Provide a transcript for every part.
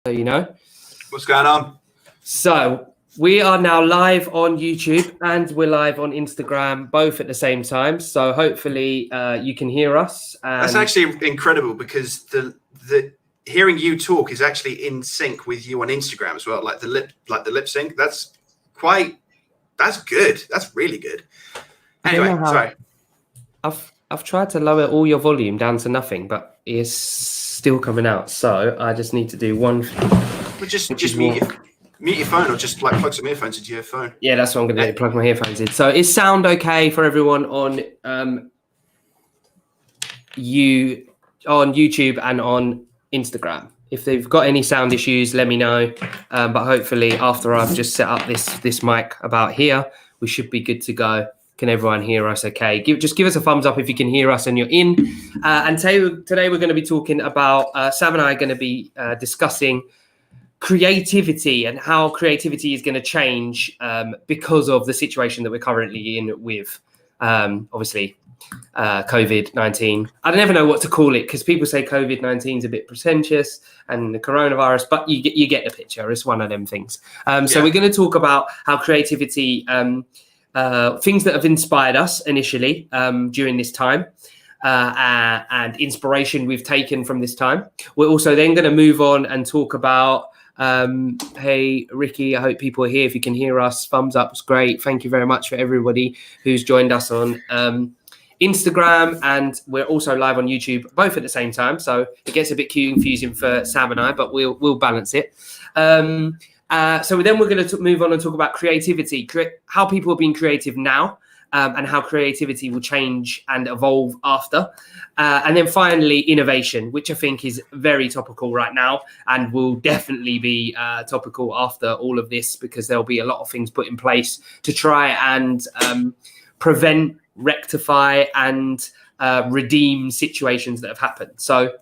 What's going on? So we are now live on YouTube and we're live on Instagram, both at the same time. So hopefully you can hear us. That's actually incredible because the hearing you talk is actually in sync with you on Instagram as well. Like the lip sync. That's good. That's really good. Anyway, sorry. I've tried to lower all your volume down to nothing, but it's still coming out. So I just need to do one thing. Well, just mute your phone, or just like plug some earphones into your phone. Yeah, that's what I'm going to do. Plug my earphones in. So is sound okay for everyone on YouTube and on Instagram? If they've got any sound issues, let me know. But hopefully, after I've just set up this mic about here, we should be good to go. Can everyone hear us okay? Just give us a thumbs up if you can hear us and you're in. And today we're going to be talking about, Sam and I are going to be discussing creativity and how creativity is going to change because of the situation that we're currently in with, obviously, Covid-19. I never know what to call it because people say Covid-19 is a bit pretentious and the coronavirus, but you get the picture. It's one of them things. So we're going to talk about how creativity... things that have inspired us initially during this time and inspiration we've taken from this time. We're also then going to move on and talk about, hey, Ricky, I hope people are here. If you can hear us, thumbs up is great. Thank you very much for everybody who's joined us on Instagram, and we're also live on YouTube, both at the same time. So it gets a bit confusing for Sam and I, but we'll balance it. So then we're going to move on and talk about creativity, how people are being creative now, and how creativity will change and evolve after. And then finally, innovation, which I think is very topical right now and will definitely be topical after all of this, because there'll be a lot of things put in place to try and prevent, rectify, and redeem situations that have happened. So,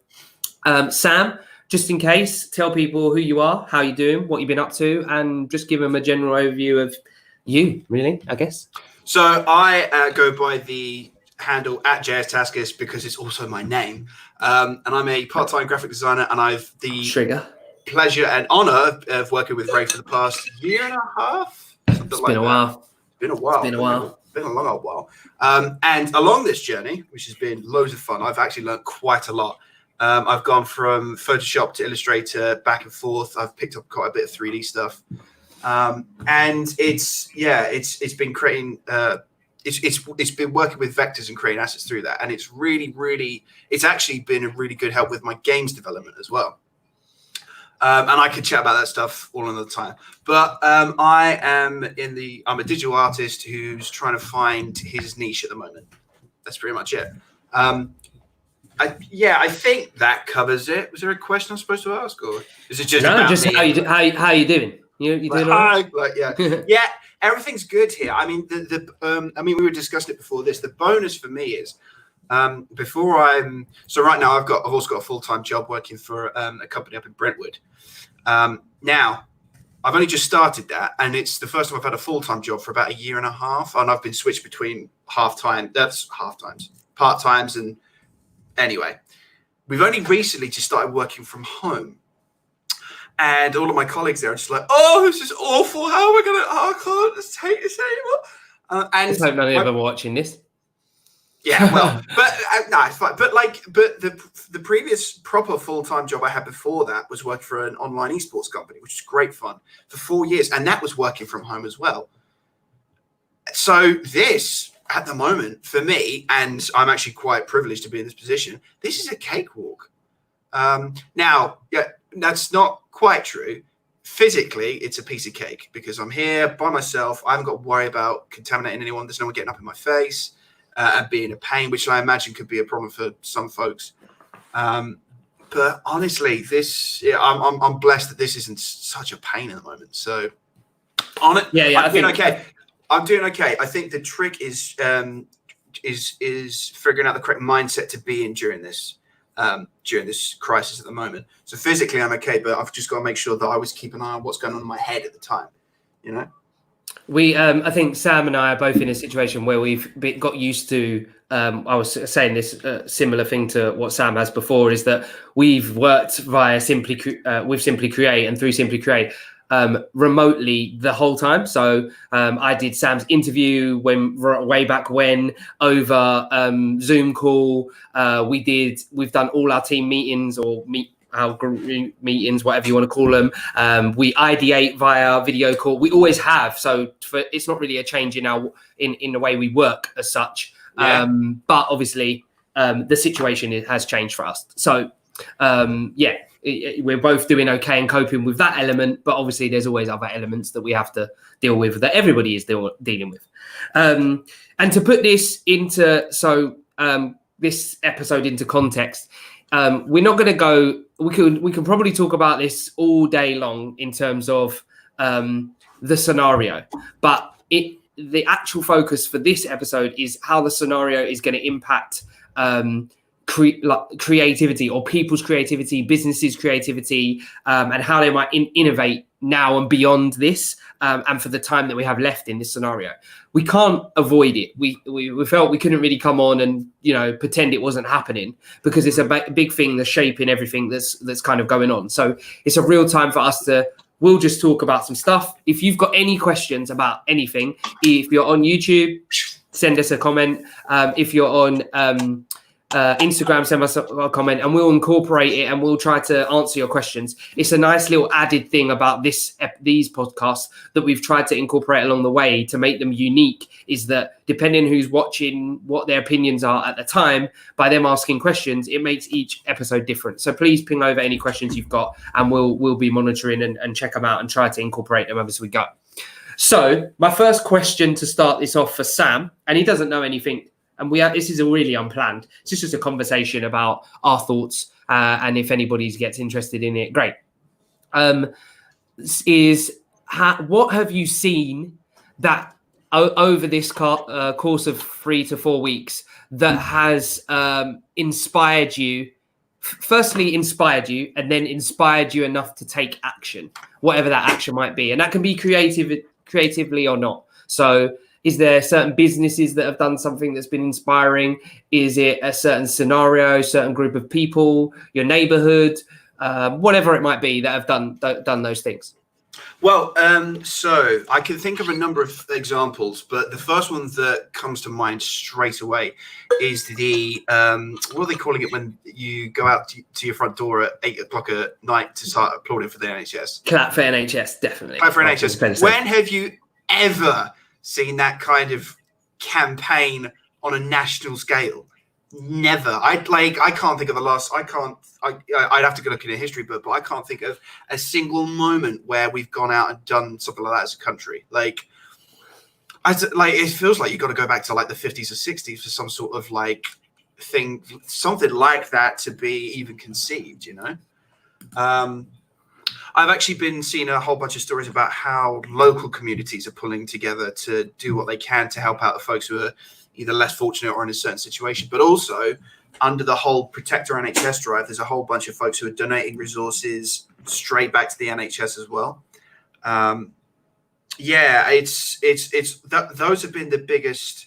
Sam, just in case, tell people who you are, how you're doing, what you've been up to, and just give them a general overview of you, really, I guess. So I go by the handle at Taskis because it's also my name. And I'm a part-time graphic designer, and I've the pleasure and honor of working with Ray for the past year and a half. It's been a while. Been a long old while. And along this journey, which has been loads of fun, I've actually learned quite a lot. I've gone from Photoshop to Illustrator, back and forth. I've picked up quite a bit of 3D stuff, and it's been creating. It's been working with vectors and creating assets through that, and it's actually been a really good help with my games development as well. And I could chat about that stuff all another time. But I'm a digital artist who's trying to find his niche at the moment. That's pretty much it. I think that covers it. Was there a question I'm supposed to ask, or is it just how you doing? You doing all right? Yeah, everything's good here. I mean, we were discussing it before this. The bonus for me is so right now I've also got a full-time job working for a company up in Brentwood. Now I've only just started that, and it's the first time I've had a full-time job for about a year and a half, and I've been switched between part-times, and anyway, we've only recently just started working from home, and all of my colleagues there are just like, "Oh, this is awful. How are we gonna? Oh, I can't just take this anymore." And I hope none of them are watching this. Yeah, well, but no, it's fine. But the previous proper full-time job I had before that was working for an online esports company, which is great fun for 4 years, and that was working from home as well. So this, at the moment, for me, and I'm actually quite privileged to be in this position, this is a cakewalk. Now, yeah, that's not quite true. Physically, it's a piece of cake because I'm here by myself. I haven't got to worry about contaminating anyone. There's no one getting up in my face and being a pain, which I imagine could be a problem for some folks. But honestly, I'm blessed that this isn't such a pain at the moment. So, I'm doing okay. I'm doing okay. I think the trick is figuring out the correct mindset to be in during this crisis at the moment. So physically, I'm okay, but I've just got to make sure that I always keep an eye on what's going on in my head at the time. You know. I think Sam and I are both in a situation where we've got used to. I was saying this similar thing to what Sam has before, is that we've worked via with Simply Create and through Simply Create remotely the whole time. So I did Sam's interview way back when over Zoom call. We've done all our team meetings our group meetings, whatever you want to call them. We ideate via video call. We always have. So it's not really a change in the way we work as such. Yeah. But obviously the situation has changed for us. So we're both doing okay and coping with that element. But obviously there's always other elements that we have to deal with that everybody is dealing with. And to put this this episode into context, we're not going to go. We can probably talk about this all day long in terms of the scenario, but the actual focus for this episode is how the scenario is going to impact creativity or people's creativity, businesses' creativity, and how they might innovate now and beyond this, and for the time that we have left in this scenario. We can't avoid it. We felt we couldn't really come on and pretend it wasn't happening, because it's a big thing that's shaping everything that's kind of going on. So it's a real time for us we'll just talk about some stuff. If you've got any questions about anything, if you're on YouTube, send us a comment. If you're on Instagram, send us a comment and we'll incorporate it and we'll try to answer your questions. It's a nice little added thing about these podcasts that we've tried to incorporate along the way to make them unique, is that depending who's watching, what their opinions are at the time, by them asking questions, it makes each episode different. So please ping over any questions you've got and we'll be monitoring and check them out and try to incorporate them as we go. So my first question to start this off for Sam, and he doesn't know anything, and this is really unplanned. It's just a conversation about our thoughts, and if anybody gets interested in it, great. What have you seen that over this course of 3 to 4 weeks that has inspired you? Firstly, inspired you, and then inspired you enough to take action, whatever that action might be, and that can be creatively or not. So, is there certain businesses that have done something that's been inspiring? Is it a certain scenario, certain group of people, your neighborhood, whatever it might be that have done those things? Well, so I can think of a number of examples, but the first one that comes to mind straight away is the what are they calling it when you go out to your front door at 8 o'clock at night to start applauding for the NHS? Clap for NHS, definitely. Clap for NHS. When have you ever seen that kind of campaign on a national scale? Never. I can't think of the last. I'd have to go look in a history book, but I can't think of a single moment where we've gone out and done something like that as a country. It feels like you've got to go back to like the 50s or 60s for some sort of thing, something like that to be even conceived. I've actually been seeing a whole bunch of stories about how local communities are pulling together to do what they can to help out the folks who are either less fortunate or in a certain situation. But also, under the whole Protect Our NHS drive, there's a whole bunch of folks who are donating resources straight back to the NHS as well. Those have been the biggest.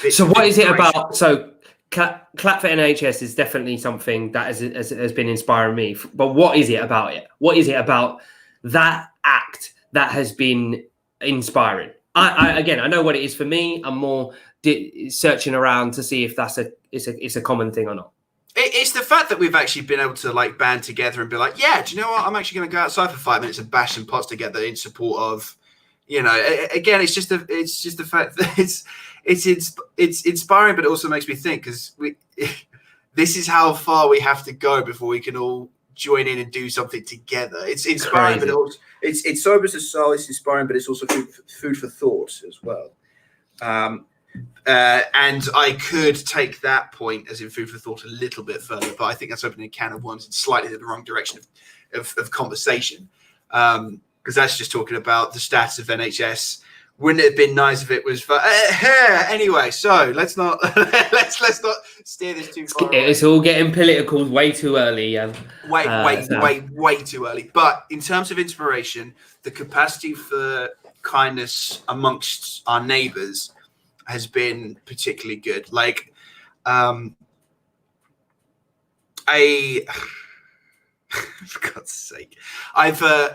So what is it about? So Clap for NHS is definitely something that has been inspiring me. But what is it about it? What is it about that act that has been inspiring? I know what it is for me. I'm more searching around to see if it's a common thing or not. It's the fact that we've actually been able to band together and be like, yeah, do you know what? I'm actually going to go outside for 5 minutes and bash some pots together in support of, again, it's just the fact that it's inspiring, but it also makes me think, because this is how far we have to go before we can all join in and do something together. It's inspiring, but also, it sobers the soul. It's inspiring, but it's also food for thought as well. And I could take that point as in food for thought a little bit further, but I think that's opening a can of worms in slightly the wrong direction of conversation, because that's just talking about the status of NHS. Wouldn't it have been nice if it was for anyway? So let's not let's not steer this too far. It's all getting political way too early. Way too early. But in terms of inspiration, the capacity for kindness amongst our neighbors has been particularly good. Like, for God's sake, I've done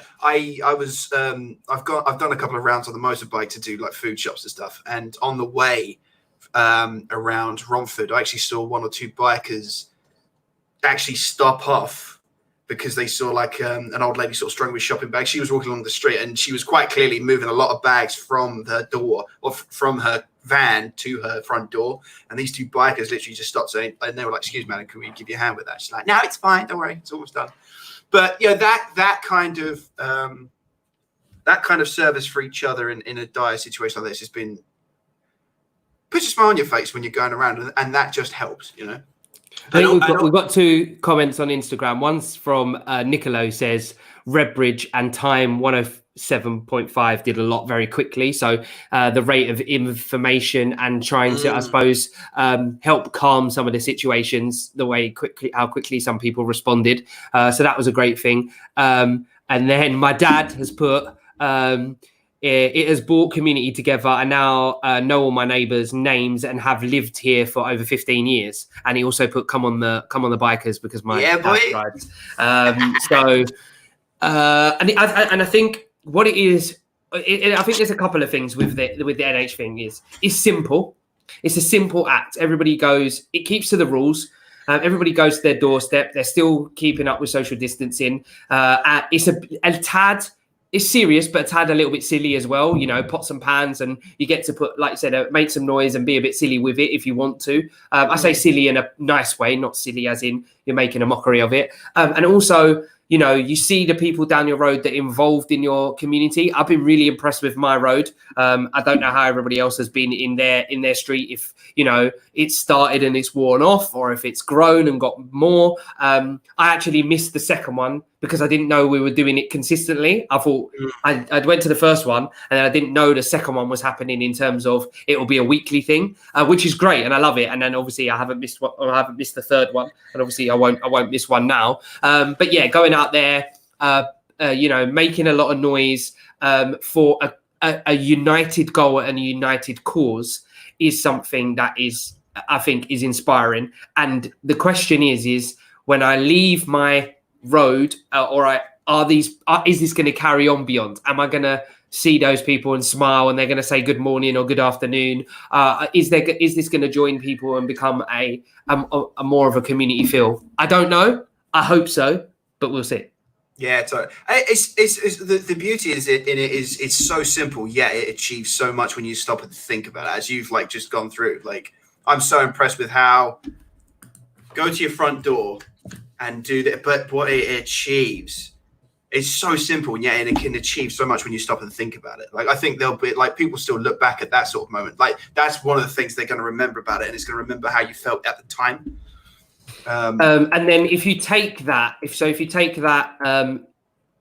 a couple of rounds on the motorbike to do like food shops and stuff, and on the way around Romford, I actually saw one or two bikers actually stop off because they saw like an old lady sort of struggling with shopping bags. She was walking along the street and she was quite clearly moving a lot of bags from her door or from her van to her front door. And these two bikers literally just stopped saying, and they were like, "Excuse me, madam, can we give you a hand with that?" She's like, "No, it's fine. Don't worry. It's almost done." But yeah, that kind of service for each other in a dire situation like this has been, puts a smile on your face when you're going around, and that just helps, you know. I think we've got two comments on Instagram. One's from Nicolo, says Redbridge and Time 107.5 did a lot very quickly. So the rate of information and trying to, I suppose, help calm some of the situations, how quickly some people responded. So that was a great thing. And then my dad has put, it has brought community together. I now know all my neighbours' names and have lived here for over 15 years. And he also put come on the bikers because my dad rides. And I think what it is, I think there's a couple of things with the NH thing is simple. It's a simple act. Everybody goes. It keeps to the rules. Everybody goes to their doorstep. They're still keeping up with social distancing. It's a tad. It's serious, but a tad a little bit silly as well, you know, pots and pans, and you get to put, like I said, make some noise and be a bit silly with it if you want to. I say silly in a nice way, not silly as in you're making a mockery of it. And also, you know, you see the people down your road that are involved in your community. I've been really impressed with my road. I don't know how everybody else has been in their street, if, you know, it's started and it's worn off or if it's grown and got more. I actually missed the second one because I didn't know we were doing it consistently. I thought I went to the first one and then I didn't know the second one was happening in terms of it will be a weekly thing, which is great and I love it. And then obviously I haven't missed the third one, and obviously I won't miss one now. But yeah, going out there, you know, making a lot of noise for a united goal and a united cause is something that is, I think, is inspiring. And the question is when I leave my road, is this going to carry on beyond? Am I going to see those people and smile and they're going to say good morning or good afternoon? Is this going to join people and become a more of a community feel? I don't know. I hope so, but we'll see. Yeah, so it's the beauty is it's so simple, yet it achieves so much when you stop and think about it, as you've like just gone through. Like, I'm so impressed with how go to your front door and do that, but what it achieves is so simple, and yet it can achieve so much when you stop and think about it. Like, I think there'll be like people still look back at that sort of moment. Like, that's one of the things they're going to remember about it, and it's going to remember how you felt at the time. And then if you take that,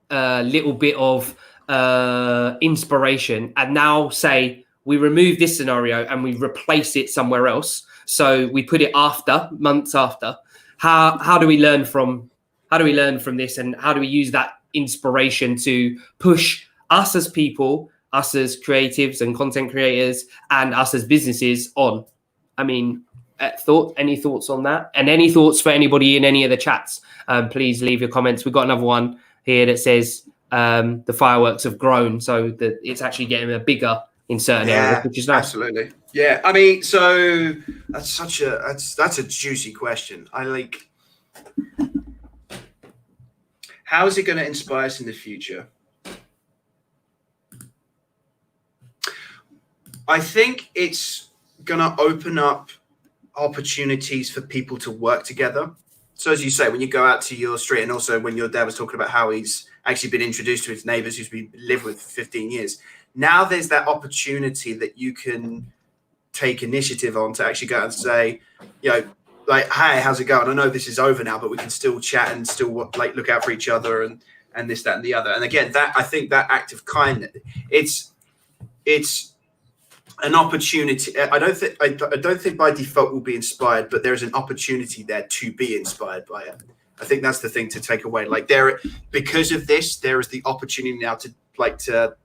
little bit of inspiration and now say we remove this scenario and we replace it somewhere else, so we put it months after, how do we learn from this, and how do we use that inspiration to push us as people, us as creatives and content creators, and us as businesses on? I mean, any thoughts on that, and any thoughts for anybody in any of the chats? Please leave your comments. We've got another one here that says the fireworks have grown, so that it's actually getting bigger in certain areas, which is nice. Absolutely. Yeah, I mean, so that's a juicy question. I like, how is it going to inspire us in the future? I think it's going to open up opportunities for people to work together. So as you say, when you go out to your street, and also when your dad was talking about how he's actually been introduced to his neighbors who's been lived with for 15 years, now there's that opportunity that you can take initiative on to actually go out and say, you know, like, hey, how's it going? I know this is over now, but we can still chat and still like look out for each other and this, that, and the other. And again, that I think that act of kindness, it's an opportunity. I don't think by default we'll be inspired, but there's an opportunity there to be inspired by it. I think that's the thing to take away. Like, because of this, there is the opportunity now to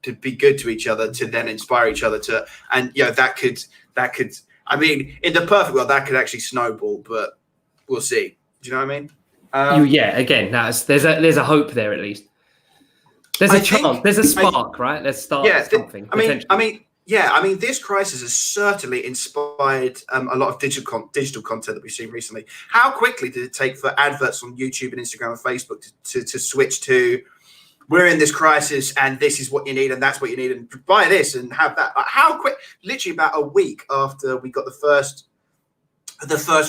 to be good to each other, to then inspire each other to, and that could, I mean, in the perfect world, that could actually snowball, but we'll see. Do you know what I mean? Again, there's a hope there at least. There's a chance. There's a spark, right? Let's start something. I mean, this crisis has certainly inspired a lot of digital content that we've seen recently. How quickly did it take for adverts on YouTube and Instagram and Facebook to switch to, we're in this crisis and this is what you need and that's what you need and buy this and have that? How quick? Literally about a week after we got the first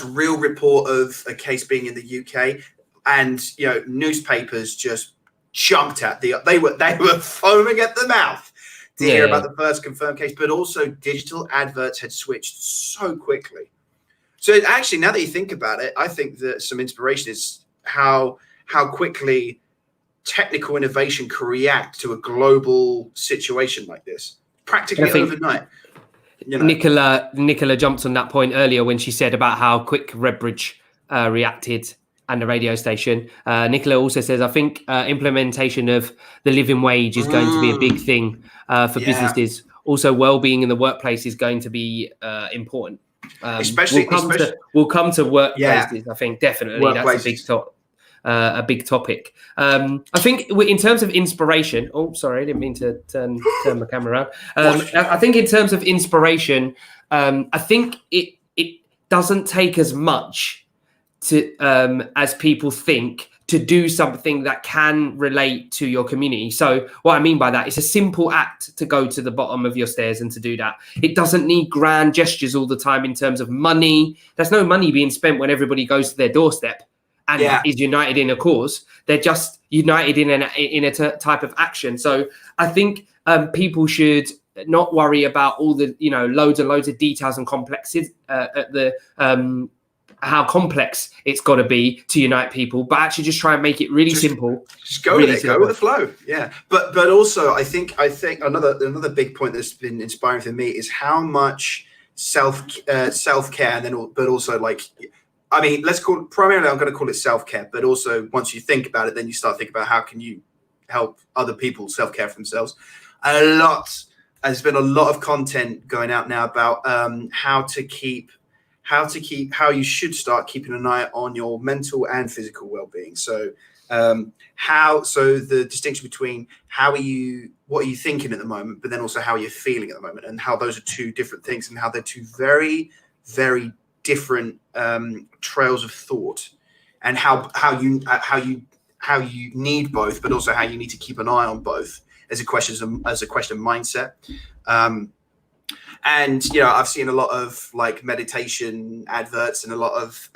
real report of a case being in the UK, and newspapers just jumped at they were foaming at the mouth to hear about the first confirmed case, but also digital adverts had switched so quickly. So actually, now that you think about it, I think that some inspiration is how quickly technical innovation can react to a global situation like this, practically overnight. Nicola jumped on that point earlier when she said about how quick Redbridge reacted and the radio station. Nicola also says, I think implementation of the living wage is going to be a big thing for businesses. Also, well-being in the workplace is going to be important. Especially we'll come to workplaces. I think definitely that's a big topic. I think in terms of inspiration. Oh, sorry, I didn't mean to turn my camera around. I think in terms of inspiration, I think it doesn't take as much to as people think to do something that can relate to your community. So what I mean by that, it's a simple act to go to the bottom of your stairs and to do that. It doesn't need grand gestures all the time in terms of money. There's no money being spent when everybody goes to their doorstep and is united in a cause. They're just united in a type of action. So I think people should not worry about all the loads and loads of details and complexity at the how complex it's got to be to unite people, but actually just try and make it really simple. Just go with it, go with the flow. Yeah, but also I think another big point that's been inspiring for me is how much self-care, and then but also let's call it, primarily I'm going to call it self-care, but also once you think about it, then you start thinking about how can you help other people self-care for themselves. There's been a lot of content going out now about how you should start keeping an eye on your mental and physical well-being. So the distinction between what are you thinking at the moment, but then also how you're feeling at the moment, and how those are two different things, and how they're two very, very different trails of thought, and how you need both, but also how you need to keep an eye on both as a question of mindset. And I've seen a lot of meditation adverts and a lot of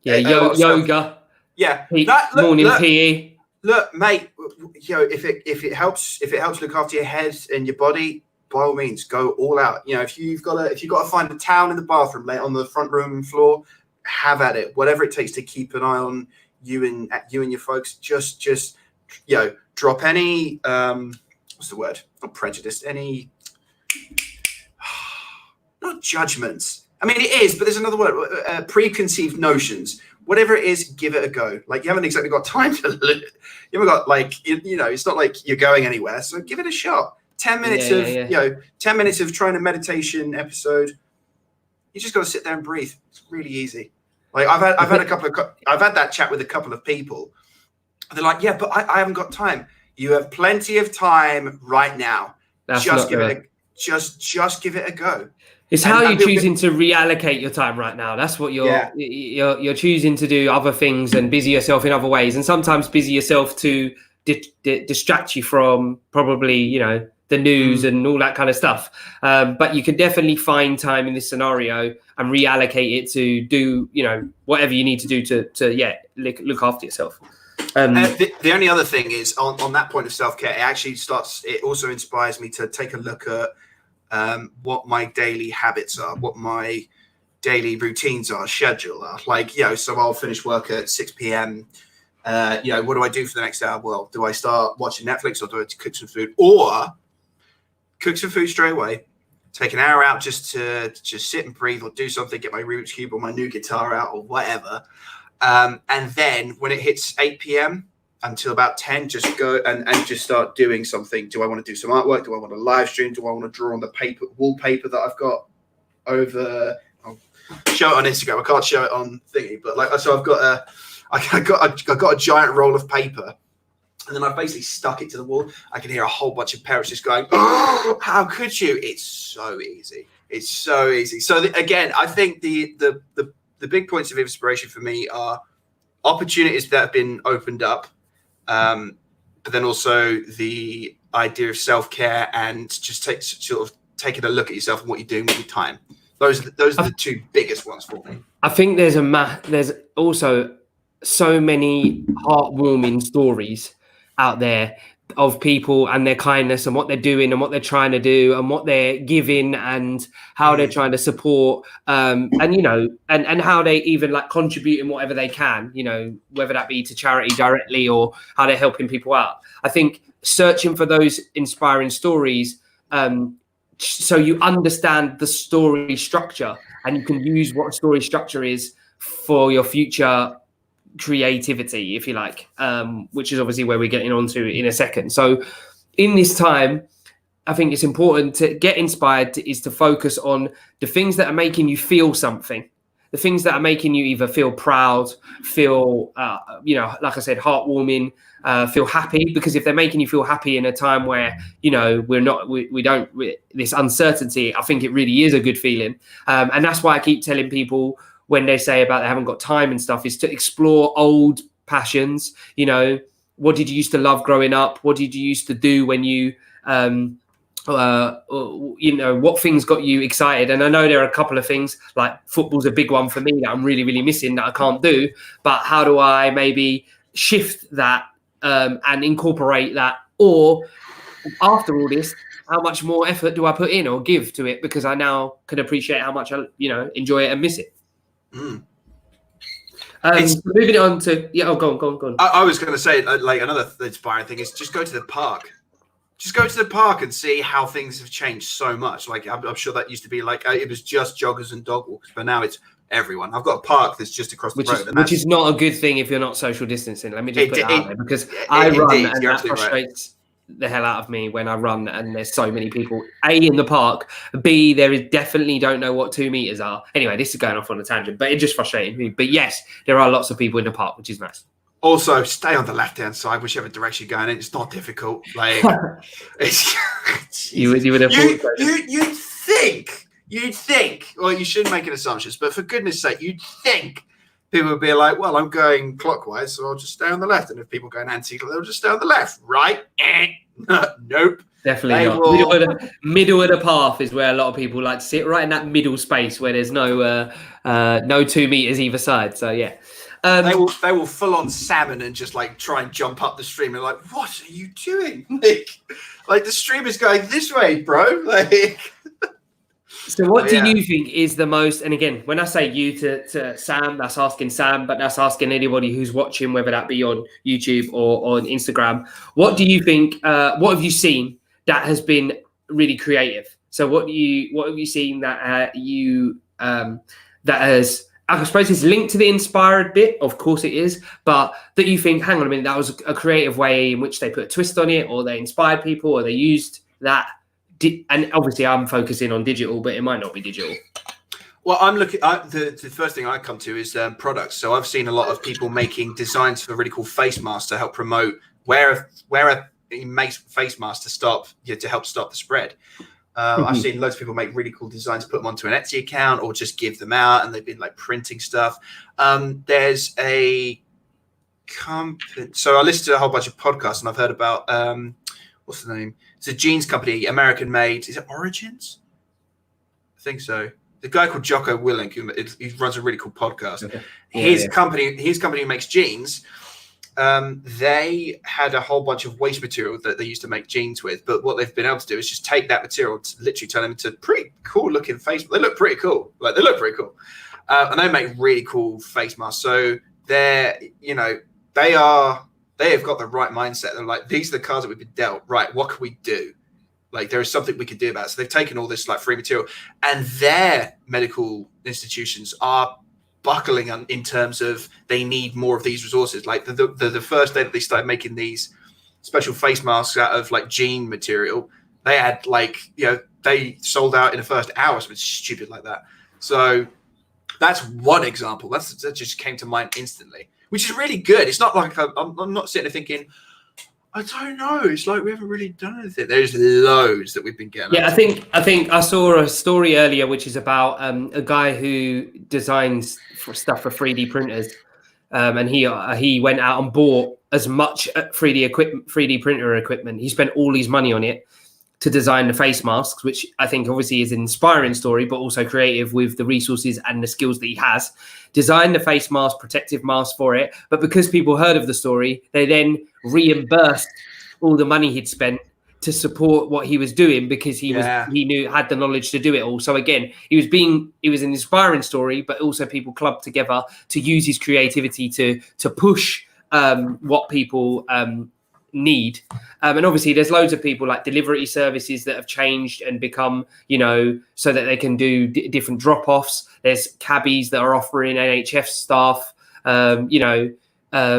yoga. Morning PE. Look, mate, if it helps look after your head and your body, by all means, go all out. If you've got to find a towel in the bathroom, lay it on the front room floor, have at it. Whatever it takes to keep an eye on you and your folks. Just drop any what's the word? Not prejudice. Any. Not judgments. I mean, it is, but there's another word. Preconceived notions. Whatever it is, give it a go. You haven't exactly got time to live. You haven't got it's not like you're going anywhere. So give it a shot. 10 minutes 10 minutes of trying a meditation episode. You just got to sit there and breathe. It's really easy. I've had that chat with a couple of people. They're like, yeah, but I haven't got time. You have plenty of time right now. Just give it a go. It's how you're choosing to reallocate your time right now. That's what you're choosing to do other things and busy yourself in other ways, and sometimes busy yourself to distract you from probably the news and all that kind of stuff. But you can definitely find time in this scenario and reallocate it to do whatever you need to do to look after yourself. The only other thing is on that point of self-care, it also inspires me to take a look at what my daily habits are, what my daily routines are, schedule are. So I'll finish work at 6 p.m. What do I do for the next hour? Well, do I start watching Netflix, or do I cook some food, or cook some food straight away, take an hour out just to sit and breathe, or do something, get my Rubik's Cube or my new guitar out or whatever. And then when it hits 8 p.m., until about 10, just go and just start doing something. Do I want to do some artwork? Do I want to live stream? Do I want to draw on the wallpaper that I've got over? I'll show it on Instagram. I can't show it on thingy, but so I've got a giant roll of paper, and then I've basically stuck it to the wall. I can hear a whole bunch of parents just going, "Oh, how could you?" It's so easy. It's so easy. So again, I think the big points of inspiration for me are opportunities that have been opened up, but then also the idea of self-care and just taking a look at yourself and what you're doing with your time. Those are the two biggest ones for me. I think there's also so many heartwarming stories out there of people and their kindness and what they're doing and what they're trying to do and what they're giving and how they're trying to support and how they even like contribute in whatever they can, whether that be to charity directly or how they're helping people out. I think searching for those inspiring stories so you understand the story structure and you can use what a story structure is for your future creativity, if you like, which is obviously where we're getting onto in a second. So in this time, I think it's important to get inspired is to focus on the things that are making you feel something, the things that are making you either feel proud, feel, like I said, heartwarming, feel happy, because if they're making you feel happy in a time where, this uncertainty, I think it really is a good feeling. And that's why I keep telling people when they say about they haven't got time and stuff, is to explore old passions. What did you used to love growing up? What did you used to do when you, what things got you excited? And I know there are a couple of things, like football's a big one for me that I'm really, really missing that I can't do. But how do I maybe shift that and incorporate that? Or after all this, how much more effort do I put in or give to it? Because I now can appreciate how much I, enjoy it and miss it. Moving on to go on. I was going to say, like, another inspiring thing is just go to the park. Just go to the park and see how things have changed so much. Like, I'm sure that used to be like it was just joggers and dog walkers, but now it's everyone. I've got a park that's just across the road, which is not a good thing if you're not social distancing. Let me just put that out there, because I run and that frustrates the hell out of me when I run and there's so many people in the park. B, there is definitely don't know what 2 meters are. Anyway, this is going off on a tangent, but it just frustrated me. But yes, there are lots of people in the park, which is nice. Also, stay on the left-hand side, whichever direction you're going in. It's not difficult. Like, you would have you'd think, well, you shouldn't make an assumptions, but for goodness sake, you'd think people would be like, well, I'm going clockwise, so I'll just stay on the left. And if people go anti-clockwise, they'll just stay on the left, right? Nope. Definitely not. Middle of the path is where a lot of people like to sit, right in that middle space where there's no 2 meters either side. So yeah. They will full on salmon and just like try and jump up the stream. And like, what are you doing? Like the stream is going this way, bro. Like. So what do you think is the most, and again, when I say you to Sam, that's asking Sam, but that's asking anybody who's watching, whether that be on YouTube or on Instagram. What do you think, what have you seen that has been really creative? So what have you seen that that has, I suppose it's linked to the inspired bit, of course it is, but that you think, hang on a minute, that was a creative way in which they put a twist on it, or they inspired people, or they used that. And obviously I'm focusing on digital, but it might not be digital. Well, I'm looking at the first thing I come to is products. So I've seen a lot of people making designs for really cool face masks to help promote wear a face mask to help stop the spread. I've seen loads of people make really cool designs, put them onto an Etsy account or just give them out, and they've been like printing stuff. There's a company. So I listened to a whole bunch of podcasts, and I've heard about what's the name? It's a jeans company, American made. Is it Origins? I think so. The guy called Jocko Willink, he runs a really cool podcast. Okay. His company who makes jeans, they had a whole bunch of waste material that they used to make jeans with. But what they've been able to do is just take that material to literally turn them into pretty cool looking face. They look pretty cool. And they make really cool face masks. So they have got the right mindset. They're like, these are the cards that we've been dealt. Right, what can we do? Like, there is something we could do about it. So they've taken all this like free material, and their medical institutions are buckling in terms of they need more of these resources. Like the first day that they started making these special face masks out of like jean material, they had they sold out in the first hour, something stupid like that. So that's one example. That just came to mind instantly, which is really good. It's not like I'm not sitting there thinking, I don't know. It's like we haven't really done anything. There's loads that we've been getting. Yeah, I think I saw a story earlier, which is about a guy who designs stuff for 3D printers, and he went out and bought as much 3D printer equipment. He spent all his money on it to design the face masks, which I think obviously is an inspiring story, but also creative with the resources and the skills that he has. Designed the face mask, protective mask for it. But because people heard of the story, they then reimbursed all the money he'd spent to support what he was doing, because he had the knowledge to do it all. So again, it was an inspiring story, but also people clubbed together to use his creativity to push what people need. And obviously there's loads of people like delivery services that have changed and become, so that they can do different drop-offs. There's cabbies that are offering NHF staff,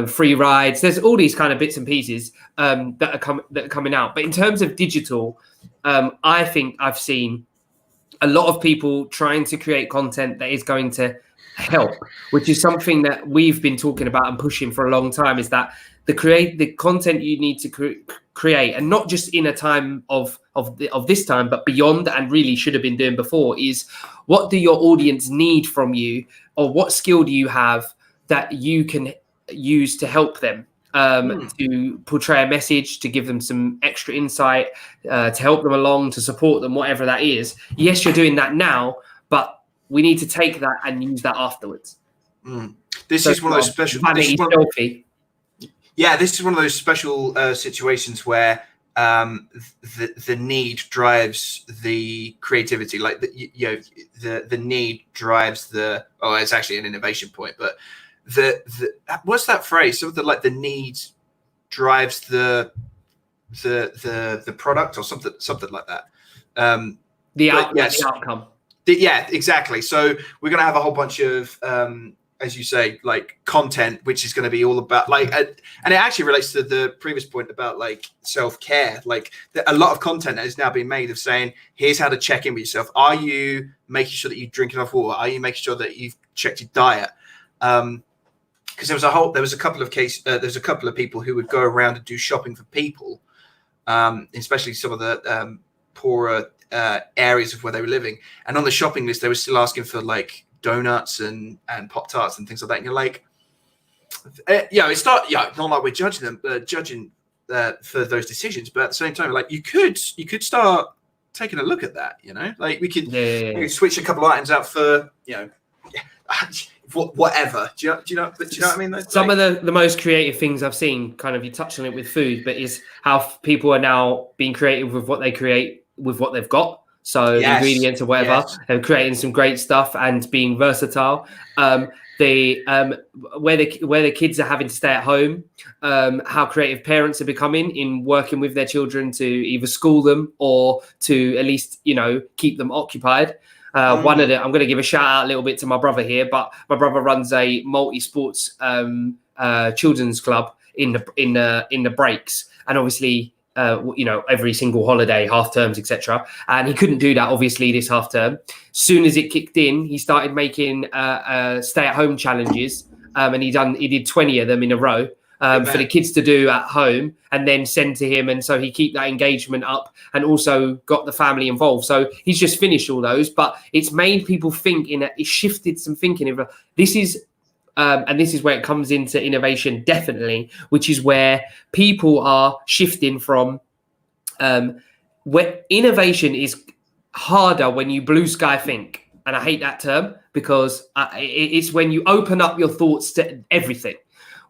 free rides. There's all these kind of bits and pieces that are coming out. But in terms of digital, I think I've seen a lot of people trying to create content that is going to help, which is something that we've been talking about and pushing for a long time, is that the content you need to create, and not just in a time of this time, but beyond, and really should have been doing before, is what do your audience need from you, or what skill do you have that you can use to help them to portray a message, to give them some extra insight, to help them along, to support them, whatever that is. Yes, you're doing that now, but we need to take that and use that afterwards. This is one of those special. This is one of those special situations where the need drives the creativity. Like the need drives the. Oh, it's actually an innovation point, but the what's that phrase? Something like the need drives the product, or something like that. The outcome. Yeah, exactly. So we're going to have a whole bunch of, as you say, like content, which is going to be all about and it actually relates to the previous point about like self-care. Like a lot of content has now been made of saying, here's how to check in with yourself. Are you making sure that you drink enough water? Are you making sure that you've checked your diet? Because there was a couple of people who would go around and do shopping for people, especially some of the poorer areas of where they were living, and on the shopping list they were still asking for like donuts and Pop-Tarts and things like that, and you're like, it's not like we're judging them for those decisions, but at the same time, like you could start taking a look at that, like we could switch a couple of items out for whatever. Do you know what I mean? Some of the most creative things I've seen, kind of, you touched on it with food, but is how people are now being creative with what they create with what they've got. So ingredients or whatever, and creating some great stuff and being versatile. Where the kids are having to stay at home, how creative parents are becoming in working with their children to either school them or to at least, keep them occupied. I'm going to give a shout out a little bit to my brother here, but my brother runs a multi-sports children's club in the breaks, and obviously every single holiday, half terms, etc. And he couldn't do that obviously this half term. Soon as it kicked in, he started making stay-at-home challenges, and he did 20 of them in a row. For the kids to do at home and then send to him, and so he keep that engagement up and also got the family involved. So he's just finished all those, but it's made people think it shifted some thinking. This is and this is where it comes into innovation, definitely, which is where people are shifting from where innovation is harder when you blue sky think. And I hate that term, because it's when you open up your thoughts to everything.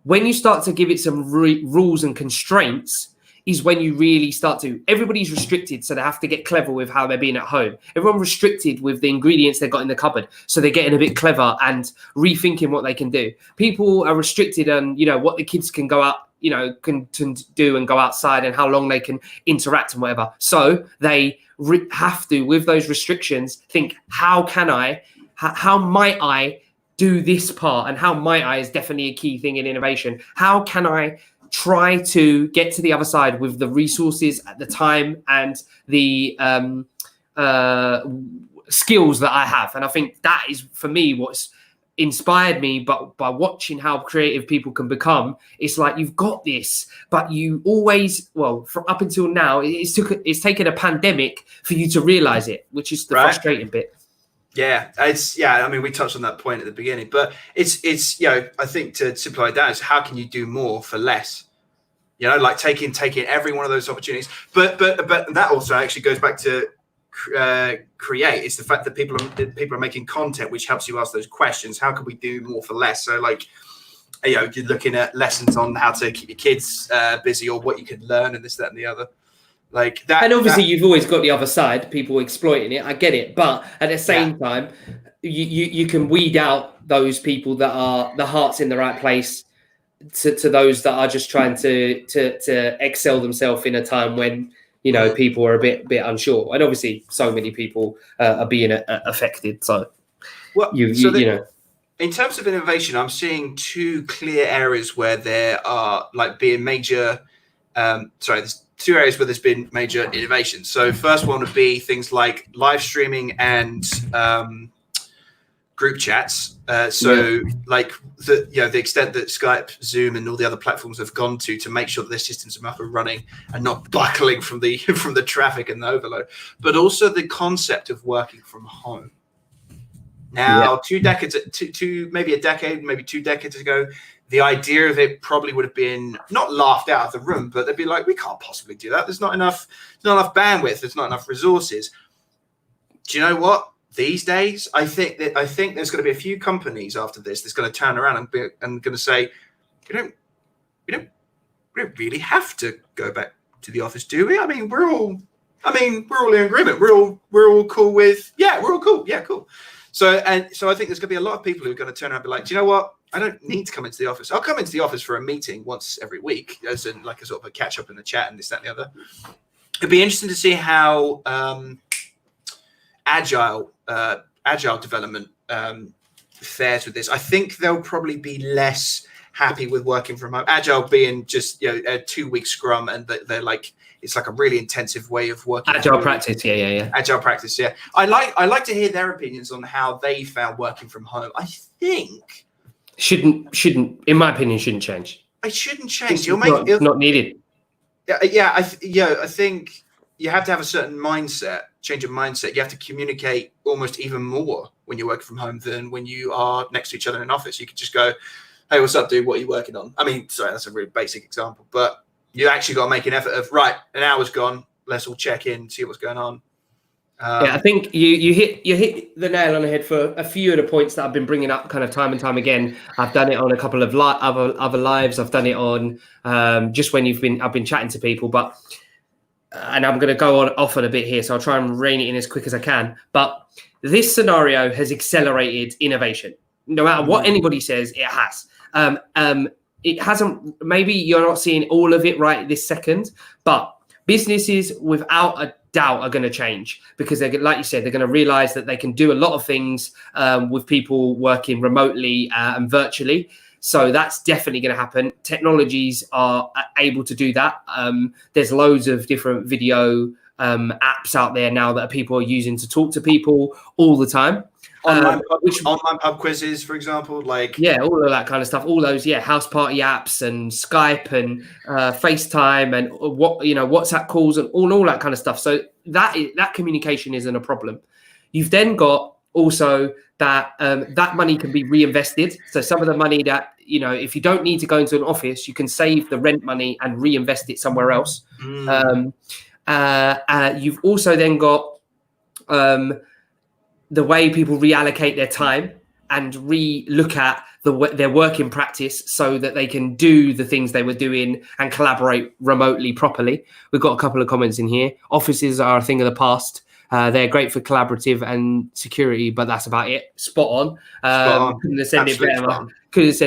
When you start to give it some rules and constraints is when you really start to, everybody's restricted, so they have to get clever with how they're being at home. Everyone restricted with the ingredients they've got in the cupboard, so they're getting a bit clever and rethinking what they can do. People are restricted on, what the kids can go out, can do and go outside, and how long they can interact and whatever. So they have to, with those restrictions, think, how might I do this part, and how might I is definitely a key thing in innovation. How can I try to get to the other side with the resources at the time and the skills that I have? And I think that is, for me, what's inspired me. But by watching how creative people can become, it's like, you've got this, but you always, from up until now, it's taken a pandemic for you to realize it, which is the frustrating bit. Yeah, I mean, we touched on that point at the beginning, but it's I think, to simplify it down, is how can you do more for less? Like taking every one of those opportunities. But that also actually goes back to create. It's the fact that people are making content, which helps you ask those questions. How can we do more for less? So like, you're looking at lessons on how to keep your kids busy, or what you could learn, and this, that, and the other. Like that, and obviously you've always got the other side, people exploiting it. I get it, but at the same time, you can weed out those people that are the heart's in the right place to those that are just trying to excel themselves in a time when people are a bit unsure. And obviously, so many people are being affected. So, in terms of innovation, I'm seeing two clear areas where there are being major. There's two areas where there's been major innovation. So first one would be things like live streaming and group chats. Like the extent that Skype, Zoom, and all the other platforms have gone to make sure that their systems are up and running and not buckling from the traffic and the overload, but also the concept of working from home. Now, 2 decades, maybe a decade, maybe 2 decades ago, the idea of it probably would have been not laughed out of the room, but they'd be like, we can't possibly do that. There's not enough bandwidth. There's not enough resources. Do you know what? These days, I think there's going to be a few companies after this that's going to turn around and going to say, we don't really have to go back to the office, do we? I mean, we're all in agreement. We're all cool with, we're all cool. Yeah, cool. So I think there's going to be a lot of people who are going to turn around and be like, do you know what? I don't need to come into the office. I'll come into the office for a meeting once every week, as in like a sort of a catch up in the chat and this, that, and the other. It'd be interesting to see how agile development fares with this. I think they'll probably be less happy with working from home. Agile being just a 2-week scrum, and they're like, it's like a really intensive way of working. Agile practice, yeah. Agile practice, yeah. I like to hear their opinions on how they found working from home. I think shouldn't in my opinion shouldn't change. It shouldn't change. It's not needed. I think you have to have a certain change of mindset. You have to communicate almost even more when you're working from home than when you are next to each other in an office. You could just go, hey, what's up, dude? What are you working on? I mean, sorry, that's a really basic example, but you actually got to make an effort of, right, an hour's gone. Let's all check in, see what's going on. I think you hit the nail on the head for a few of the points that I've been bringing up kind of time and time again. I've done it on a couple of other lives. I've done it on just when I've been chatting to people, but and I'm going to go off on a bit here, so I'll try and rein it in as quick as I can. But this scenario has accelerated innovation. No matter what anybody says, it has. It hasn't. Maybe you're not seeing all of it right this second, but businesses, without a doubt, are going to change because they're, like you said, they're going to realize that they can do a lot of things with people working remotely and virtually. So that's definitely going to happen. Technologies are able to do that. There's loads of different video apps out there now that people are using to talk to people all the time. Online pub quizzes, for example, all of that kind of stuff. All those, house party apps and Skype and FaceTime and WhatsApp calls and all that kind of stuff. So that communication isn't a problem. You've then got also that that money can be reinvested. So some of the money that if you don't need to go into an office, you can save the rent money and reinvest it somewhere else. You've also then got the way people reallocate their time and re-look at their working practice so that they can do the things they were doing and collaborate remotely properly. We've got a couple of comments in here. Offices are a thing of the past. They're great for collaborative and security, but that's about it. Spot on. Couldn't have said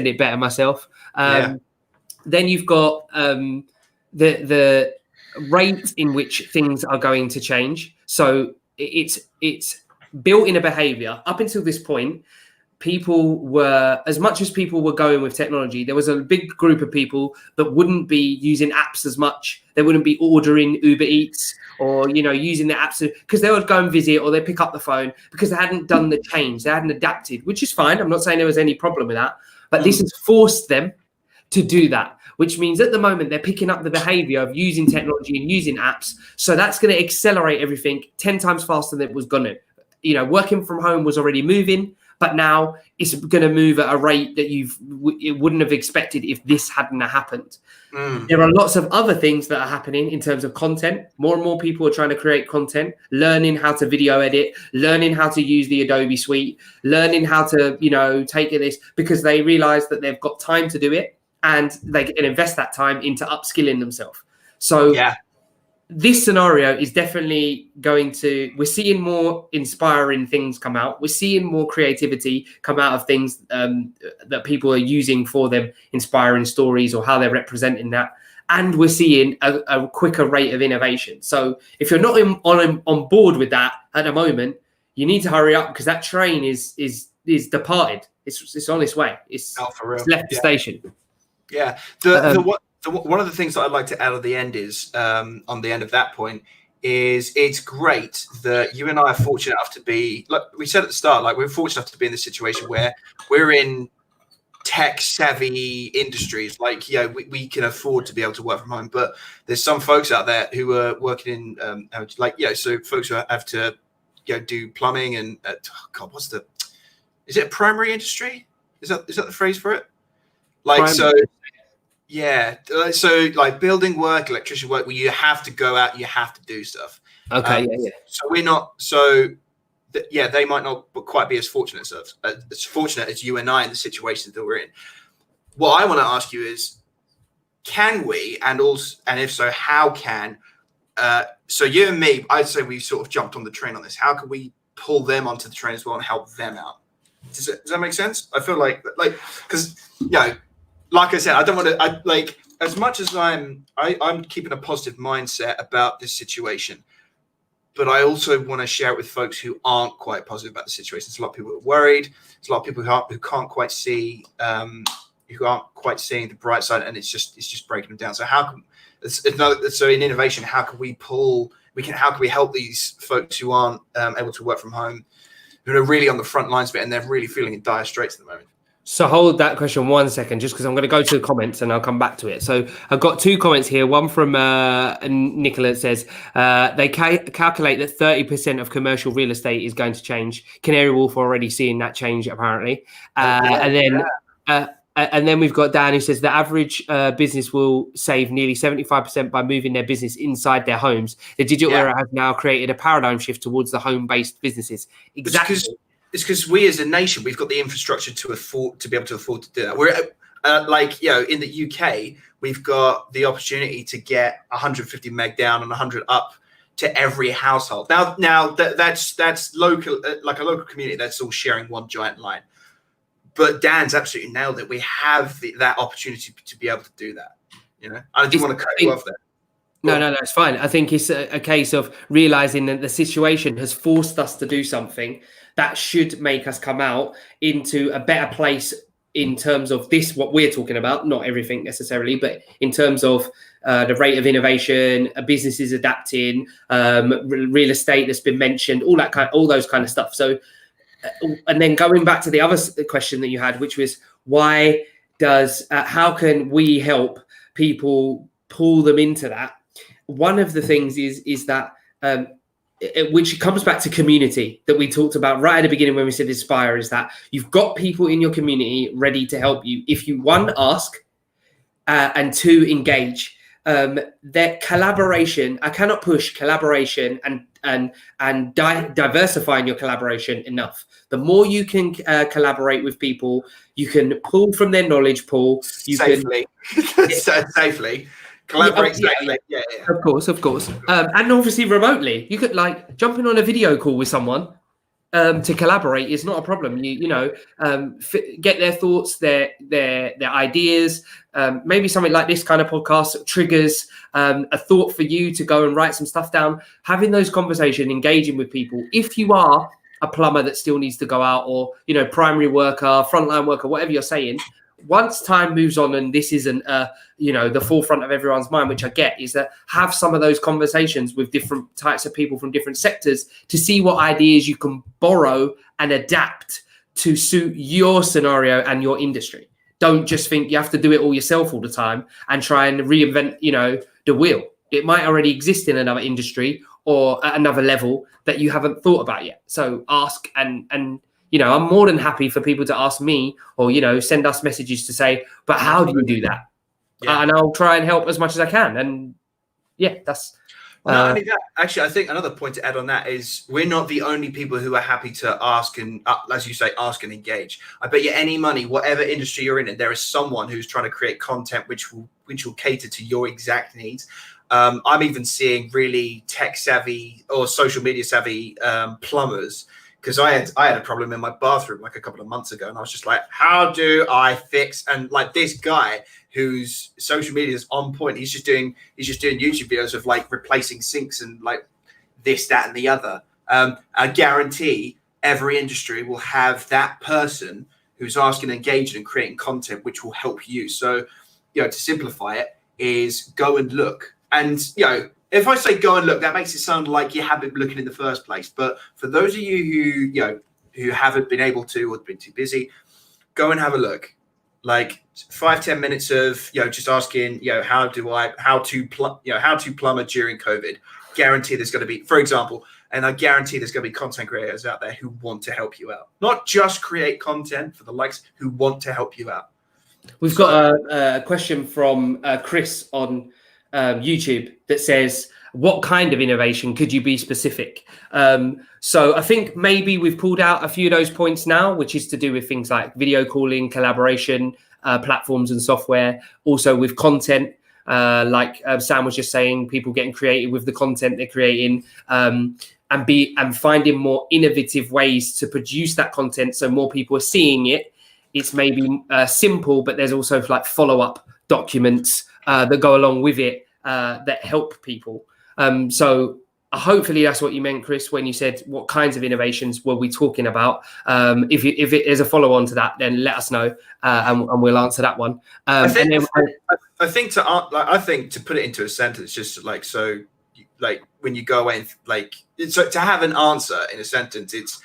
it better myself. Then you've got the rate in which things are going to change. So it's built in a behavior. Up until this point, people were, as much as people were going with technology, there was a big group of people that wouldn't be using apps as much. They wouldn't be ordering Uber Eats or, using the apps because they would go and visit or they pick up the phone because they hadn't done the change. They hadn't adapted, which is fine. I'm not saying there was any problem with that, but this has forced them to do that, which means at the moment they're picking up the behavior of using technology and using apps. So that's going to accelerate everything 10 times faster than it was going to. Working from home was already moving, but now it's going to move at a rate that it wouldn't have expected if this hadn't happened. There are lots of other things that are happening in terms of content. More and more people are trying to create content, learning how to video edit, learning how to use the Adobe suite, learning how to, take this because they realize that they've got time to do it and they can invest that time into upskilling themselves. So this scenario is definitely we're seeing more inspiring things come out. We're seeing more creativity come out of things that people are using for them, inspiring stories or how they're representing that. And we're seeing a quicker rate of innovation. So if you're not on board with that at the moment, you need to hurry up because that train is departed. It's on its way. It's left the station. Yeah. One of the things that I'd like to add at the end is, on the end of that point, is it's great that you and I are fortunate enough to be, like we said at the start, like we're fortunate enough to be in this situation where we're in tech-savvy industries. Like, we can afford to be able to work from home, but there's some folks out there who are working in, so folks who have to, do plumbing and, is it a primary industry? Is that the phrase for it? Like, primary. So like building work, electrician work, where you have to go out, you have to do stuff. Okay, So we're not. They might not quite be as fortunate as you and I in the situation that we're in. What I want to ask you is, can we, and if so, how can? So you and me, I'd say we sort of jumped on the train on this. How can we pull them onto the train as well and help them out? Does that make sense? I feel like because like I said, I don't want to. As much as I'm keeping a positive mindset about this situation, but I also want to share it with folks who aren't quite positive about the situation. There's a lot of people who are worried. There's a lot of people who can't quite see, who aren't quite seeing the bright side, and it's just breaking them down. So in innovation, how can we help these folks who aren't able to work from home, who are really on the front lines of it, and they're really feeling in dire straits at the moment? So hold that question 1 second, just because I'm going to go to the comments and I'll come back to it. So I've got 2 comments here. One from Nicola says, they calculate that 30% of commercial real estate is going to change. Canary Wharf already seeing that change, apparently. And then we've got Dan who says the average business will save nearly 75% by moving their business inside their homes. The digital era has now created a paradigm shift towards the home-based businesses. Exactly. It's because we as a nation, we've got the infrastructure to be able to afford to do that. We're in the UK, we've got the opportunity to get 150 meg down and 100 up to every household. Now that's local, like a local community that's all sharing one giant line. But Dan's absolutely nailed it. We have that opportunity to be able to do that. I do want to cut you off there. No, it's fine. I think it's a case of realizing that the situation has forced us to do something that should make us come out into a better place in terms of what we're talking about, not everything necessarily, but in terms of the rate of innovation, businesses adapting, real estate that's been mentioned, all those kind of stuff. So, and then going back to the other question that you had, which was how can we help people pull them into that? One of the things is that which comes back to community that we talked about right at the beginning when we said inspire, is that you've got people in your community ready to help you. If you, 1, ask, and 2, engage. That collaboration, I cannot push collaboration and diversifying your collaboration enough. The more you can collaborate with people, you can pull from their knowledge pool. Safely. Collaborate safely. Yeah. Of course. And obviously remotely. You could jumping on a video call with someone to collaborate is not a problem. Get their thoughts, their ideas. Maybe something like this kind of podcast triggers a thought for you to go and write some stuff down. Having those conversations, engaging with people. If you are a plumber that still needs to go out, or, you know, primary worker, frontline worker, whatever you're saying. Once time moves on and this isn't, you know, the forefront of everyone's mind, which I get, is that have some of those conversations with different types of people from different sectors to see what ideas you can borrow and adapt to suit your scenario and your industry. Don't just think you have to do it all yourself all the time and try and reinvent, you know, the wheel. It might already exist in another industry or at another level that you haven't thought about yet. So ask, and you know, I'm more than happy for people to ask me, or, you know, send us messages to say, but how do you do that? Yeah. And I'll try and help as much as I can. And yeah, that's... No, only that. Actually, I think another point to add on that is we're not the only people who are happy to ask and, as you say, ask and engage. I bet you any money, whatever industry you're in, and there is someone who's trying to create content which will cater to your exact needs. I'm even seeing really tech savvy or social media savvy plumbers, because I had a problem in my bathroom like a couple of months ago, and I was just like, how do I fix? And like this guy whose social media is on point, he's just doing YouTube videos of like replacing sinks and like this, that, and the other. I guarantee every industry will have that person who's asking, engaging, and creating content which will help you. So, you know, to simplify it, is go and look. And, you know, if I say go and look, that makes it sound like you haven't been looking in the first place. But for those of you who haven't been able to or been too busy, go and have a look. Like 5-10 minutes of, you know, just asking, you know, how to plumber during COVID. Guarantee there's going to be, for example, and I guarantee there's going to be content creators out there who want to help you out. Not just create content for the likes, who want to help you out. We've got a question from Chris on YouTube that says, what kind of innovation? Could you be specific? So I think maybe we've pulled out a few of those points now, which is to do with things like video calling, collaboration, platforms and software. Also with content, like Sam was just saying, people getting creative with the content they're creating, and finding more innovative ways to produce that content so more people are seeing it. It's maybe simple, but there's also like follow-up documents that go along with it that help people. So hopefully that's what you meant, Chris, when you said what kinds of innovations were we talking about. If it is a follow-on to that, then let us know and we'll answer that one. I think to put it into a sentence, just like, so like when you go away and like, so to have an answer in a sentence, it's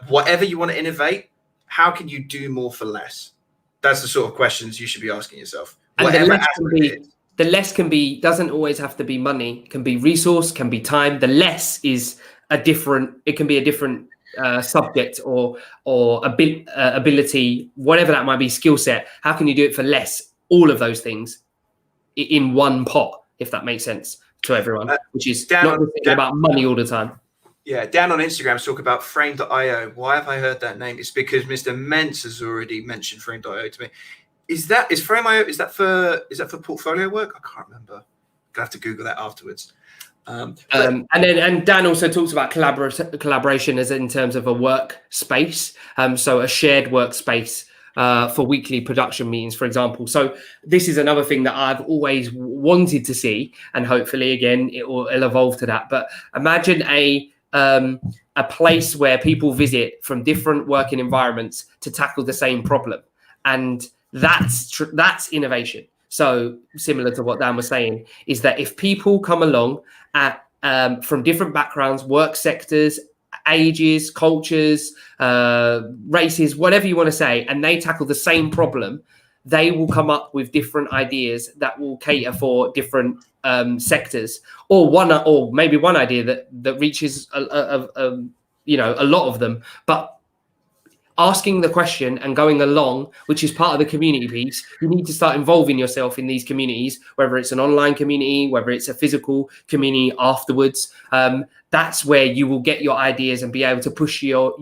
whatever you want to innovate, how can you do more for less? That's the sort of questions you should be asking yourself. The less can be, doesn't always have to be money, can be resource, can be time. The less is it can be a different subject or ability, whatever that might be, skill set. How can you do it for less? All of those things in one pot, if that makes sense to everyone, which is not thinking about money all the time. Yeah, Dan on Instagram talk about Frame.io. Why have I heard that name? It's because Mr. Mentz has already mentioned Frame.io to me. Is Frame.io? Is that for portfolio work? I can't remember. I'm gonna have to Google that afterwards. And Dan also talks about collaboration as in terms of a workspace. So a shared workspace for weekly production meetings, for example. So this is another thing that I've always wanted to see, and hopefully again it'll evolve to that. But imagine a place where people visit from different working environments to tackle the same problem, and that's innovation. So similar to what Dan was saying, is that if people come along from different backgrounds, work sectors, ages, cultures, races, whatever you want to say, and they tackle the same problem, they will come up with different ideas that will cater for different sectors, or maybe one idea that reaches a lot of them. But asking the question and going along, which is part of the community piece, you need to start involving yourself in these communities, whether it's an online community, whether it's a physical community afterwards. That's where you will get your ideas and be able to push your